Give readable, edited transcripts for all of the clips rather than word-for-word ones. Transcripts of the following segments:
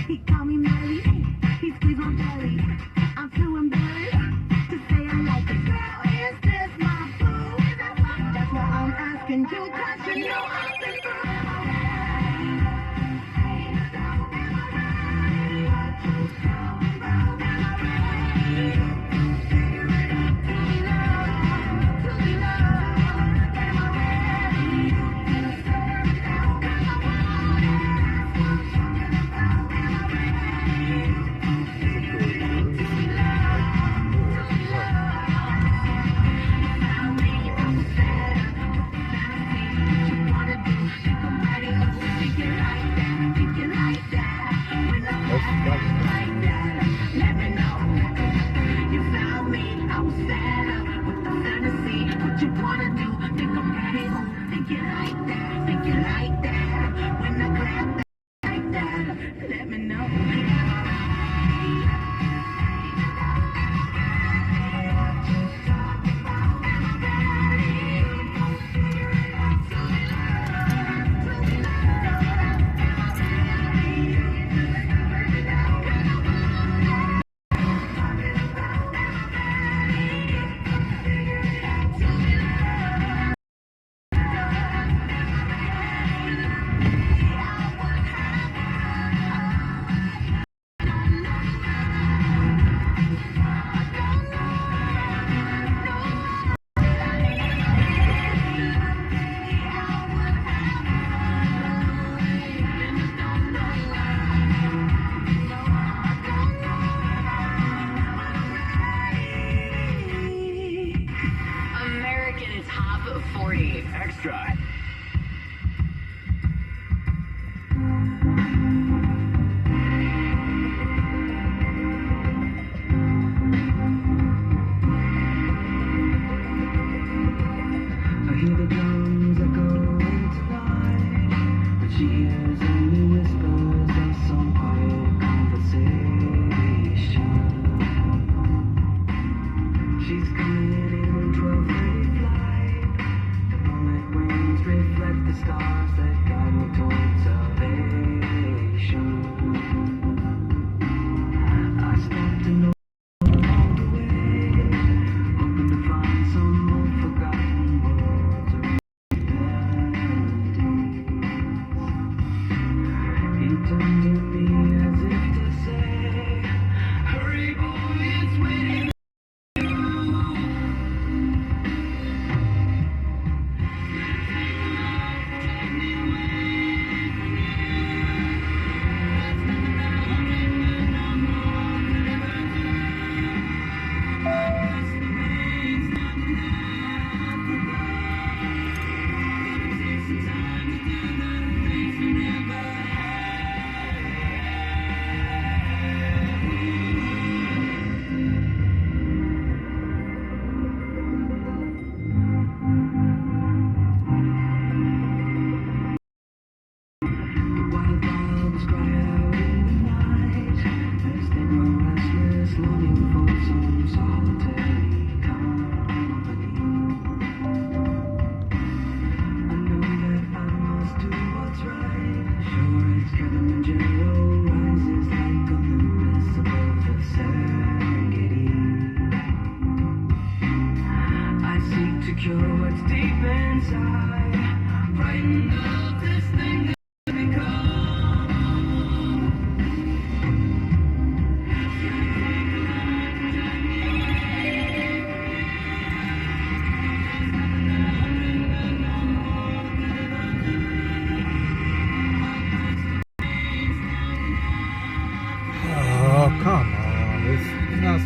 He called me Mary, he squeezed my belly. I'm too embarrassed to say I like it. Girl, is this my boo? That's why I'm asking you, 'cause you know I've been through.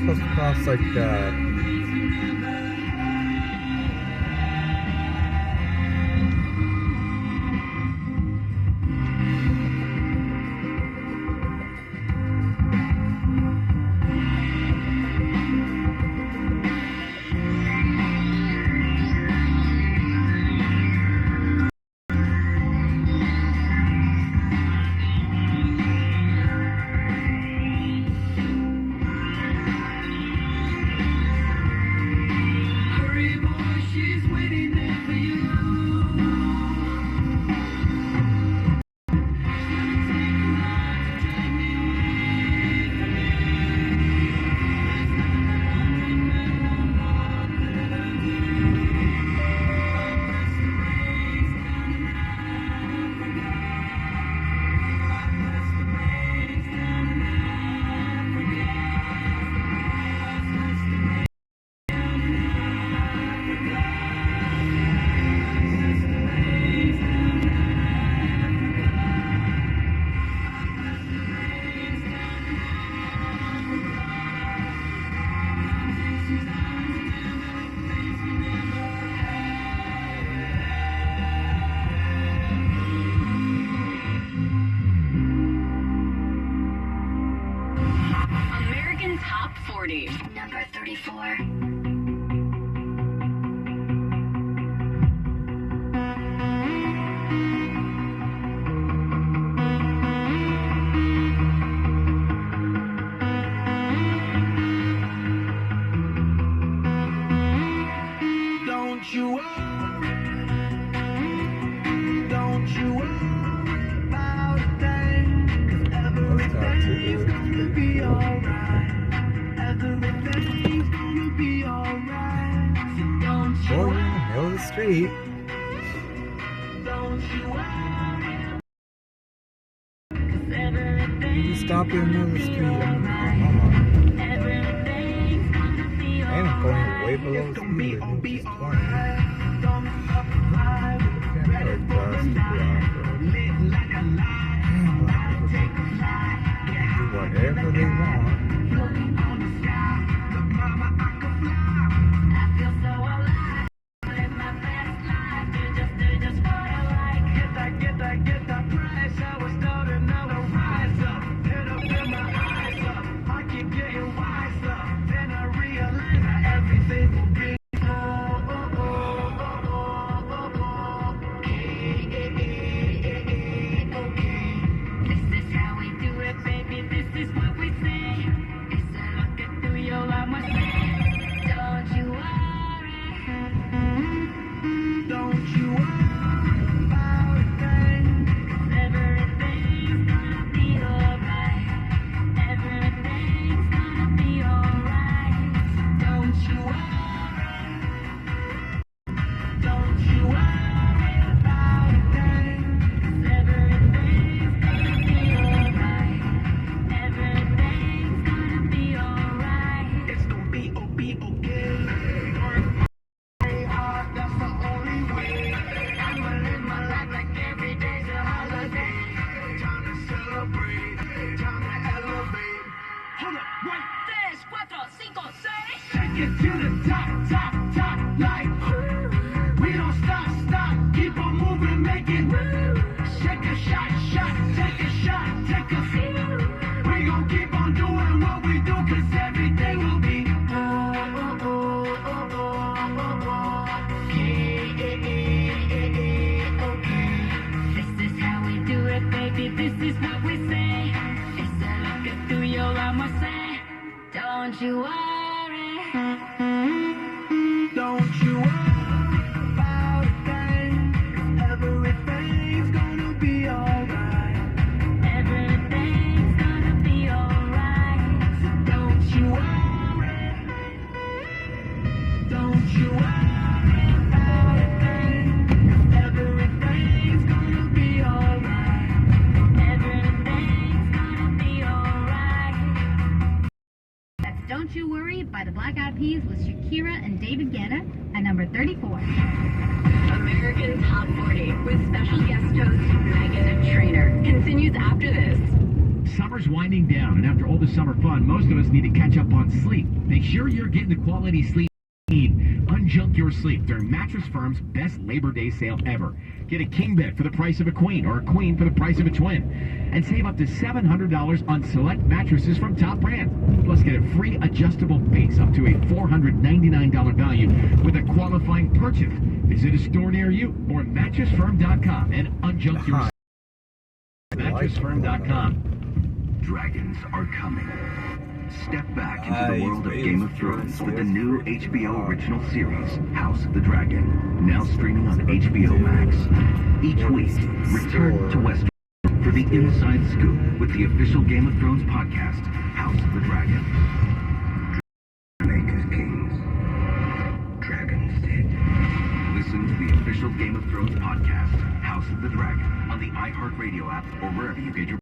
Supposed to cross like that. American Top 40. Number 34. Don't you worry about a thing, 'cause everything's gonna be alright. Everything's gonna be alright. So don't you Boy, you're in the middle of the street. don't you worry, 'cause You everything's stop in the middle of the street. I mean, come on. everything's gonna be And I'm going way below It's the gonna be, speed limit, which is 20. alright. Don't stop the vibe. Can't Ready go for the fast, night. yeah. Lit like a light. Gotta take a flight. Get Do high. whatever they want. Floating on the sky. Look, mama, I can fly. I feel so alive. Live my best life. Do just what I like. Get that price. I was starting now to rise up. Head up and my eyes up. I keep getting wiser. Then I realize that everything will be okay. This is how we do it, baby. This is what we say. It's a looking through your eyes, my say. Don't you worry. Don't you worry about a thing. 'Cause everything's gonna be alright. Everything's gonna be alright. Don't you worry. Don't you worry about a thing. 'Cause everything's gonna be alright. Everything's gonna be alright. It's gonna be okay. Work very hard, that's the only way. I'ma live my life like every day's a holiday. Time to celebrate, time to elevate. Hold up, wait. 3, 4, 5, 6. Take it to the top, like we don't stop, keep on moving, make it. Shake a shot, take a shot, take a few. We gon' keep on doing what we do, 'cause everything will be okay. This is how we do it, baby. This is what we say. It's a looking through your eyes, my say. Don't you worry. Don't you worry about a thing. 'Cause everything's gonna be alright. Everything's gonna be alright. So don't you worry. Don't you worry about a thing. 'Cause everything's gonna be alright. Everything's gonna be alright. That's Don't You Worry by the Black Eyed Peas with Shakira and David Guetta at number 34. American Top 40 with special guest host Megan Trainor continues after this. Summer's winding down, and after all the summer fun, most of us need to catch up on sleep. Make sure you're getting the quality sleep you need. Unjunk your sleep during Mattress Firm's best Labor Day sale ever. Get a king bed for the price of a queen, or a queen for the price of a twin. And save up to $700 on select mattresses from top brands. Plus, get a free adjustable base up to a $499 value with a qualifying purchase. Visit a store near you or mattressfirm.com and unjunk your sleep. Mattressfirm.com. Dragons are coming. Step back into the Nice. world of Game of Thrones with the new HBO original series, House of the Dragon, now streaming on HBO Max. Each week, return to Westeros for the inside scoop with the official Game of Thrones podcast, House of the Dragon. Make us kings. Dragons did. Listen to the official Game of Thrones podcast, House of the Dragon, on the iHeartRadio app or wherever you get your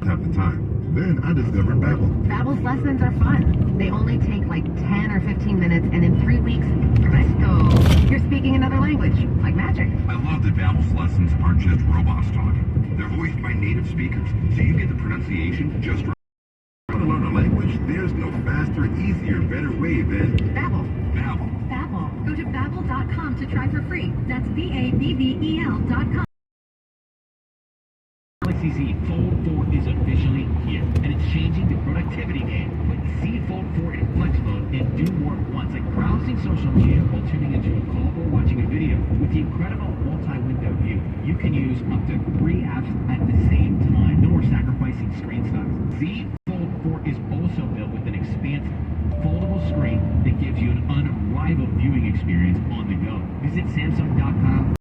half the time. Then I discovered Babbel. Babbel's lessons are fun. They only take like 10 or 15 minutes, and in 3 weeks, presto, you're speaking another language, like magic. I love that Babbel's lessons aren't just robots talking. They're voiced by native speakers, so you get the pronunciation just right. Want to learn a language? There's no faster, easier, better way than Babbel. Babbel. Babbel. Go to babbel.com to try for free. That's BABBEL.com. Galaxy Z Fold 4 is officially here, and it's changing the productivity game. Put the Z Fold 4 in flex mode and do more at once, like browsing social media while tuning into a call or watching a video. With the incredible multi-window view, you can use up to 3 apps at the same time. No more sacrificing screen size. Z Fold 4 is also built with an expansive, foldable screen that gives you an unrivaled viewing experience on the go. Visit Samsung.com.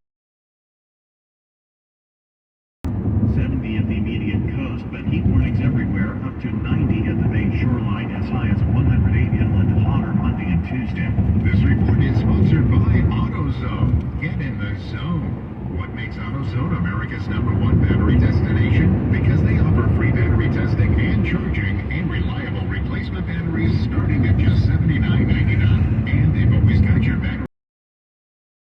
70 at the immediate coast, but heat warnings everywhere, up to 90 at the Bayshore line, as high as 108 inland, hotter Monday and Tuesday. This report is sponsored by AutoZone. Get in the zone. What makes AutoZone America's #1 battery destination? Because they offer free battery testing and charging and reliable replacement batteries starting at just $79.99. And they've always got your battery.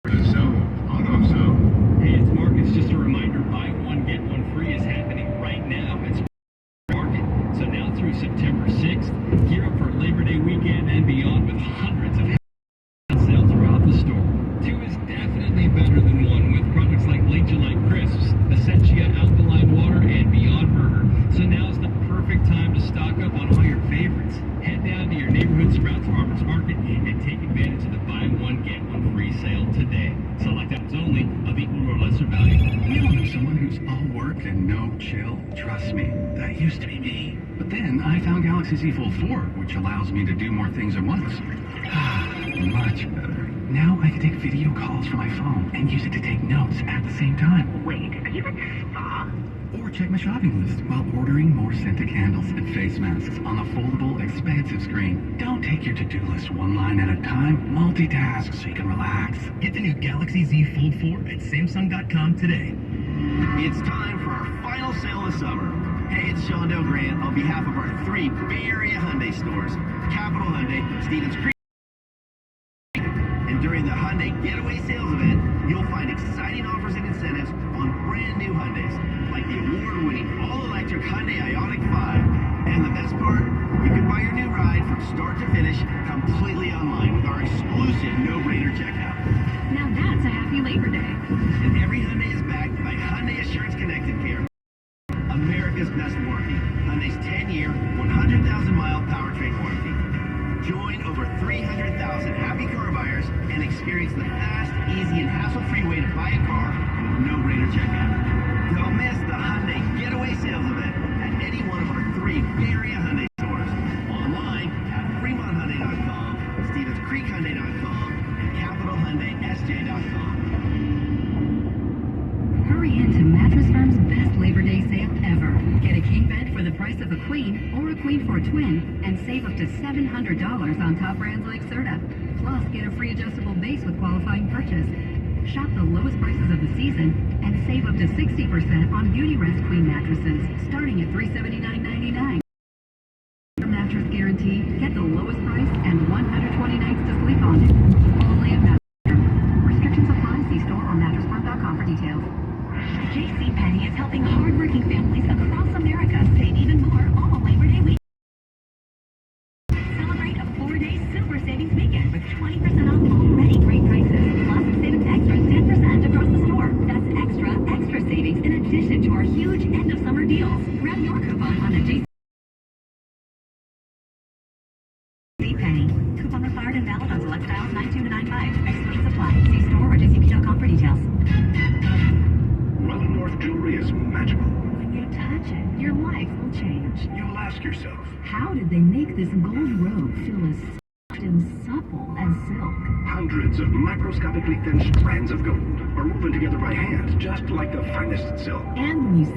The zone. AutoZone. Hey, it's Mark. It's just a reminder, buy one, get one free is happening right now at Market. So now through September 6th, gear up for Labor Day weekend and beyond with hundreds of sales throughout the store. 2 is definitely better than 1 with products like Late July Crisps, Essentia Alkaline Water, and Beyond Burger. So now's the perfect time to stock up on all your favorites. Head down to your neighborhood Sprouts Farmers Market and take advantage of the buy one, get one free sale today. Select items only of equal or lesser value. We all know someone who's all work and no chill. Trust me, that used to be me. But then I found Galaxy Z Fold 4, which allows me to do more things at once. Much better. Now I can take video calls from my phone and use it to take notes at the same time. Wait, are you at the spa? Or check my shopping list while ordering more scented candles and face masks on a foldable, expansive screen. Don't take your to-do list one line at a time. Multitask so you can relax. Get the new Galaxy Z Fold 4 at Samsung.com today. It's time for our final sale of the summer. Hey, it's Sean Del Grant on behalf of our 3 Bay Area Hyundai stores, Capital Hyundai, Stevens Creek. And during the Hyundai Getaway Sales Event, you'll find exciting offers and incentives on brand new Hyundais, like the award-winning all-electric Hyundai Ioniq 5. And the best part, you can buy your new ride from start to finish completely online with our exclusive no-brainer checkout. Now that's a happy Labor Day. And every Hyundai is backed by Hyundai Assurance Connected Care, America's best warranty. Hyundai's 10-year, 100,000-mile powertrain warranty. Join over 300,000 happy car buyers and experience the fast, easy, and hassle-free way to buy a car with no-brainer checkout. Don't miss the Hyundai Getaway Sales Event at any one of our 3 Bay Area Hyundai stores. Online at FremontHyundai.com, StevensCreekHyundai.com, and CapitalHyundaiSJ.com. Hurry into Mattress Firm's best Labor Day sale ever. Get a king bed for the price of a queen or a queen for a twin and save up to $700 on top brands like Serta. Plus, get a free adjustable base with qualifying purchase. Shop the lowest prices of the season and save up to 60% on Beauty Rest Queen mattresses, starting at $379.99. Your mattress guarantee, get the lowest price and 120 nights to sleep on it. Only at Mattress Firm. Restrictions apply. See store or mattressfirm.com for details. JCPenney is helping hardworking families across America save even more all Labor Day week. Celebrate a 4-day super savings weekend with 20% off already great prices. Plus, save an extra 10% across the store. That's extra savings in addition to our huge end of summer deals. Grab your coupon on the JCPenney. Coupon required and valid on select styles 92 to 95. Excluding supply. See store or jcp.com for details. Welland North jewelry is magical. When you touch it, your life will change. You'll ask yourself, How did they make this gold robe feel as soft and supple as silk? hundreds of microscopically thin strands of gold are woven together by hand, just like the finest silk. And when you see